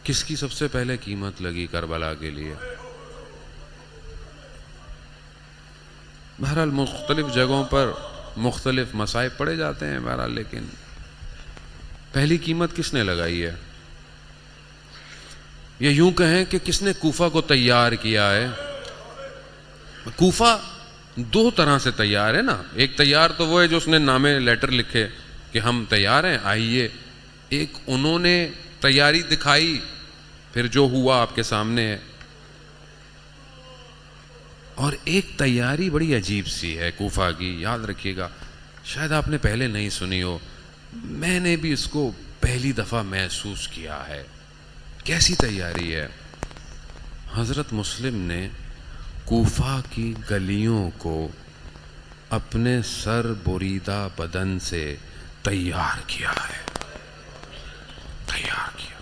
کس کی سب سے پہلے قیمت لگی کربلا کے لیے؟ بہرحال مختلف جگہوں پر مختلف مصائب پڑے جاتے ہیں بہرحال، لیکن پہلی قیمت کس نے لگائی ہے؟ یا یوں کہیں کہ کس نے کوفہ کو تیار کیا ہے؟ کوفہ دو طرح سے تیار ہے نا. ایک تیار تو وہ ہے جو اس نے نامے لیٹر لکھے کہ ہم تیار ہیں آئیے. ایک انہوں نے تیاری دکھائی، پھر جو ہوا آپ کے سامنے ہے. اور ایک تیاری بڑی عجیب سی ہے کوفہ کی، یاد رکھیے گا، شاید آپ نے پہلے نہیں سنی ہو، میں نے بھی اس کو پہلی دفعہ محسوس کیا ہے. کیسی تیاری ہے؟ حضرت مسلم نے کوفہ کی گلیوں کو اپنے سر بریدہ بدن سے تیار کیا ہے. تیار کیا،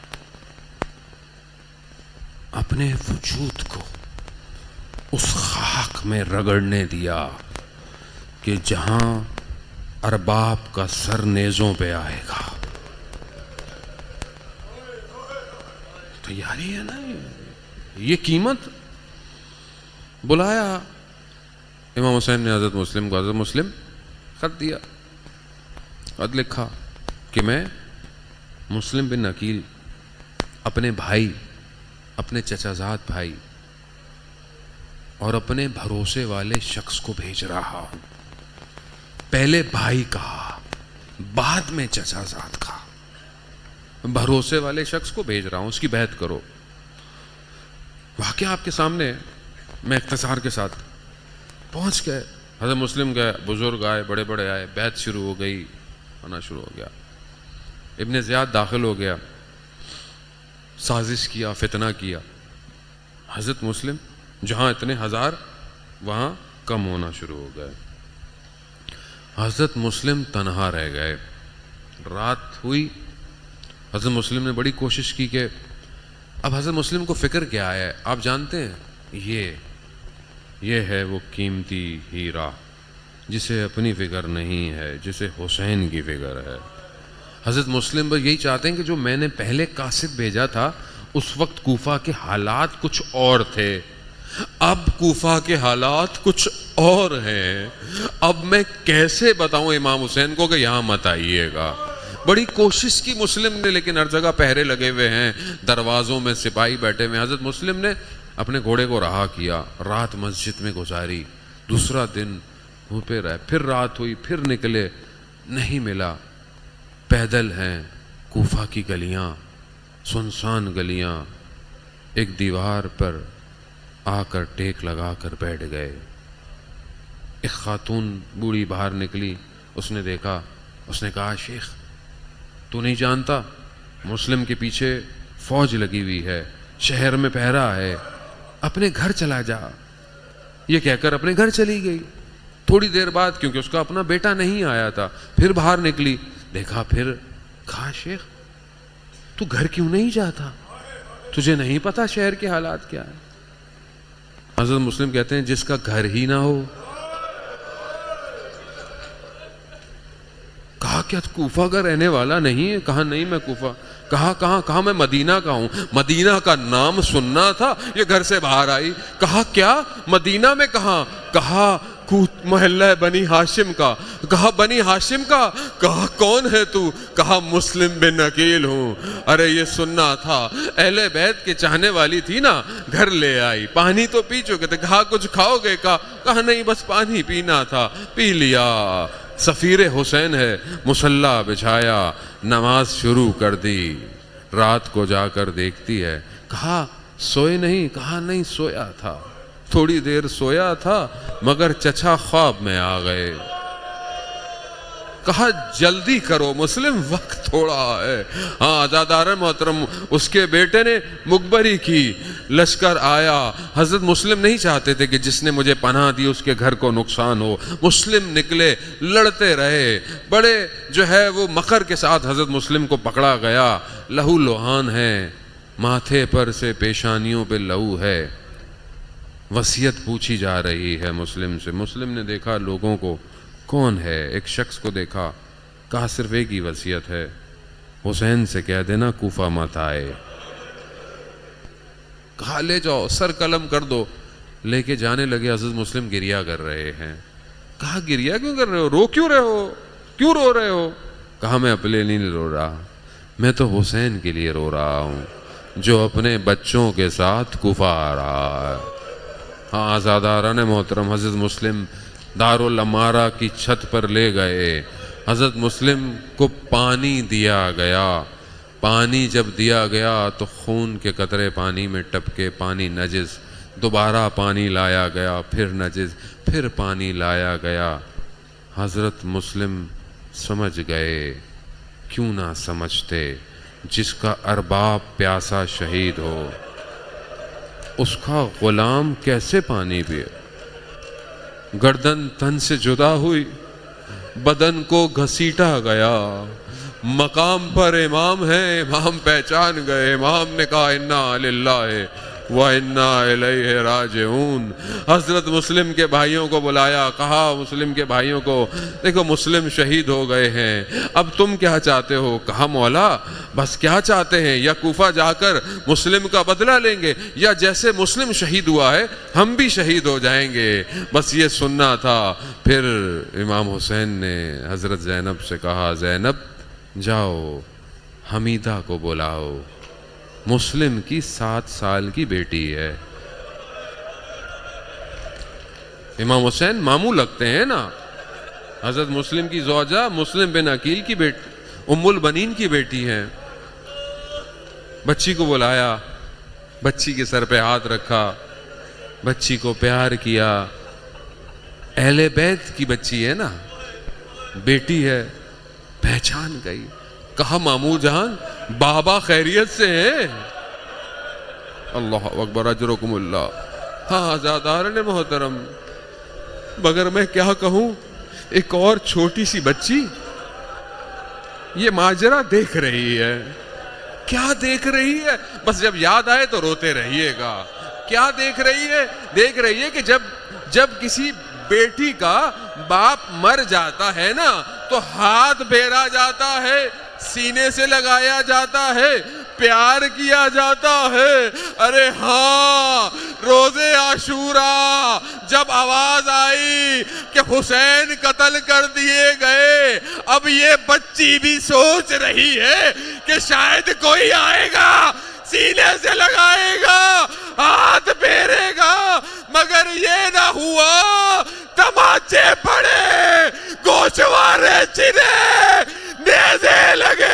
اپنے وجود کو اس خاک میں رگڑنے دیا کہ جہاں ارباب کا سر نیزوں پہ آئے گا. تیاری ہے نا یہ قیمت. بلایا امام حسین نے حضرت مسلم کو. حضرت مسلم خط دیا، خط لکھا کہ میں مسلم بن عقیل اپنے بھائی، اپنے چچا زاد بھائی اور اپنے بھروسے والے شخص کو بھیج رہا ہوں. پہلے بھائی کہا، بعد میں چچا زاد کہا. بھروسے والے شخص کو بھیج رہا ہوں، اس کی بیعت کرو. واقعہ آپ کے سامنے ہے. میں اختصار کے ساتھ پہنچ گئے. حضرت مسلم گئے، بزرگ آئے، بڑے بڑے آئے، بیعت شروع ہو گئی، آنا شروع ہو گیا. ابن زیاد داخل ہو گیا، سازش کیا، فتنہ کیا. حضرت مسلم جہاں اتنے ہزار وہاں کم ہونا شروع ہو گئے. حضرت مسلم تنہا رہ گئے. رات ہوئی. حضرت مسلم نے بڑی کوشش کی کہ اب حضرت مسلم کو فکر کیا ہے؟ آپ جانتے ہیں یہ ہے وہ قیمتی ہیرا جسے اپنی فکر نہیں ہے، جسے حسین کی فکر ہے. حضرت مسلم بس یہی چاہتے ہیں کہ جو میں نے پہلے قاصد بھیجا تھا اس وقت کوفہ کے حالات کچھ اور تھے، اب کوفہ کے حالات کچھ اور ہیں. اب میں کیسے بتاؤں امام حسین کو کہ یہاں مت آئیے گا. بڑی کوشش کی مسلم نے، لیکن ہر جگہ پہرے لگے ہوئے ہیں، دروازوں میں سپاہی بیٹھے ہوئے. حضرت مسلم نے اپنے گھوڑے کو رہا کیا، رات مسجد میں گزاری. دوسرا دن وہ پہ رہے، پھر رات ہوئی، پھر نکلے، نہیں ملا. پیدل ہیں کوفہ کی گلیاں، سنسان گلیاں. ایک دیوار پر آ کر ٹیک لگا کر بیٹھ گئے. ایک خاتون بوڑھی باہر نکلی، اس نے دیکھا، اس نے کہا شیخ تو نہیں جانتا مسلم کے پیچھے فوج لگی ہوئی ہے، شہر میں پہرا ہے، اپنے گھر چلا جا. یہ کہہ کر اپنے گھر چلی گئی. تھوڑی دیر بعد، کیونکہ اس کا اپنا بیٹا نہیں آیا تھا، پھر باہر نکلی، دیکھا، پھر کہا شیخ تو گھر کیوں نہیں جاتا؟ تجھے نہیں پتا شہر کے حالات کیا ہے؟ حضرت مسلم کہتے ہیں جس کا گھر ہی نہ ہو. کہا کیا کوفہ کا رہنے والا نہیں ہے؟ کہا نہیں میں کوفہ. کہا میں مدینہ کا ہوں. مدینہ کا نام سننا تھا، یہ گھر سے باہر آئی. کہا کیا مدینہ میں کہاں؟ کہا محلہ بنی ہاشم کا. کہا بنی ہاشم کا؟ کہا کون ہے تو؟ کہا مسلم بن عقیل ہوں. ارے یہ سننا تھا، اہل بیت کے چاہنے والی تھی نا، گھر لے آئی. پانی تو پی چکے تھے. کہا کچھ کھاؤ گے؟ کہا نہیں بس پانی پینا تھا، پی لیا. سفیر حسین ہے، مصلی بچھایا، نماز شروع کر دی. رات کو جا کر دیکھتی ہے. کہا سوئے نہیں؟ کہا نہیں سویا تھا، تھوڑی دیر سویا تھا مگر چچا خواب میں آ گئے. کہا جلدی کرو مسلم، وقت تھوڑا ہے. ہاں عزادار محترم، اس کے بیٹے نے مقبری کی، لشکر آیا. حضرت مسلم نہیں چاہتے تھے کہ جس نے مجھے پناہ دی اس کے گھر کو نقصان ہو. مسلم نکلے، لڑتے رہے. بڑے جو ہے وہ مکر کے ساتھ حضرت مسلم کو پکڑا گیا. لہو لوہان ہے، ماتھے پر سے پیشانیوں پہ لہو ہے. وصیت پوچھی جا رہی ہے مسلم سے. مسلم نے دیکھا لوگوں کو، کون ہے؟ ایک شخص کو دیکھا. کہا صرف ایک ہی وصیت ہے، حسین سے کہہ دینا کوفہ مت آئے. کہا لے جاؤ سر قلم کر دو. لے کے جانے لگے. حضرت مسلم گریا کر رہے ہیں. کہا گریا کیوں کر رہے ہو, رو کیوں رہے ہو, کیوں رو رہے ہو؟ کہا میں اپنے نہیں رو رہا, میں تو حسین کے لیے رو رہا ہوں جو اپنے بچوں کے ساتھ کوفہ آ رہا ہے. ہاں آزاداران محترم, حضرت مسلم دارالامارہ کی چھت پر لے گئے. حضرت مسلم کو پانی دیا گیا. پانی جب دیا گیا تو خون کے قطرے پانی میں ٹپکے, پانی نجس. دوبارہ پانی لایا گیا, پھر نجس, پھر پانی لایا گیا. حضرت مسلم سمجھ گئے, کیوں نہ سمجھتے, جس کا ارباب پیاسا شہید ہو اس کا غلام کیسے پانی پیے. گردن تن سے جدا ہوئی, بدن کو گھسیٹا گیا. مقام پر امام ہے, امام پہچان گئے. امام نے کہا انا للہ وَإِنَّا إِلَيْهِ رَاجِعُونَ. حضرت مسلم کے بھائیوں کو بلایا, کہا مسلم کے بھائیوں کو, دیکھو مسلم شہید ہو گئے ہیں, اب تم کیا چاہتے ہو؟ کہا مولا بس کیا چاہتے ہیں, یا کوفہ جا کر مسلم کا بدلہ لیں گے, یا جیسے مسلم شہید ہوا ہے ہم بھی شہید ہو جائیں گے, بس یہ سننا تھا. پھر امام حسین نے حضرت زینب سے کہا, زینب جاؤ حمیدہ کو بلاؤ, مسلم کی 7 سال کی بیٹی ہے. امام حسین ماموں لگتے ہیں نا. حضرت مسلم کی زوجہ مسلم بن عقیل کی بیٹی, ام البنین کی بیٹی ہے. بچی کو بلایا, بچی کے سر پہ ہاتھ رکھا, بچی کو پیار کیا. اہل بیت کی بچی ہے نا, بیٹی ہے, پہچان گئی. کہا ماموں جان بابا خیریت سے ہیں؟ اللہ اکبر, اجرکم اللہ. ہاں آزاداران محترم, مگر میں کیا کہوں, ایک اور چھوٹی سی بچی یہ ماجرا دیکھ رہی ہے. کیا دیکھ رہی ہے؟ بس جب یاد آئے تو روتے رہیے گا. کیا دیکھ رہی ہے؟ دیکھ رہی ہے کہ جب کسی بیٹی کا باپ مر جاتا ہے نا تو ہاتھ پھیرا جاتا ہے, سینے سے لگایا جاتا ہے, پیار کیا جاتا ہے. ارے ہاں روزے عاشورا جب آواز آئی کہ حسین قتل کر دیے گئے, اب یہ بچی بھی سوچ رہی ہے کہ شاید کوئی آئے گا, سینے سے لگائے گا, ہاتھ پھیرے گا, مگر یہ نہ ہوا. تماچے پڑے, گوشوارے چنے, نیزے لگے,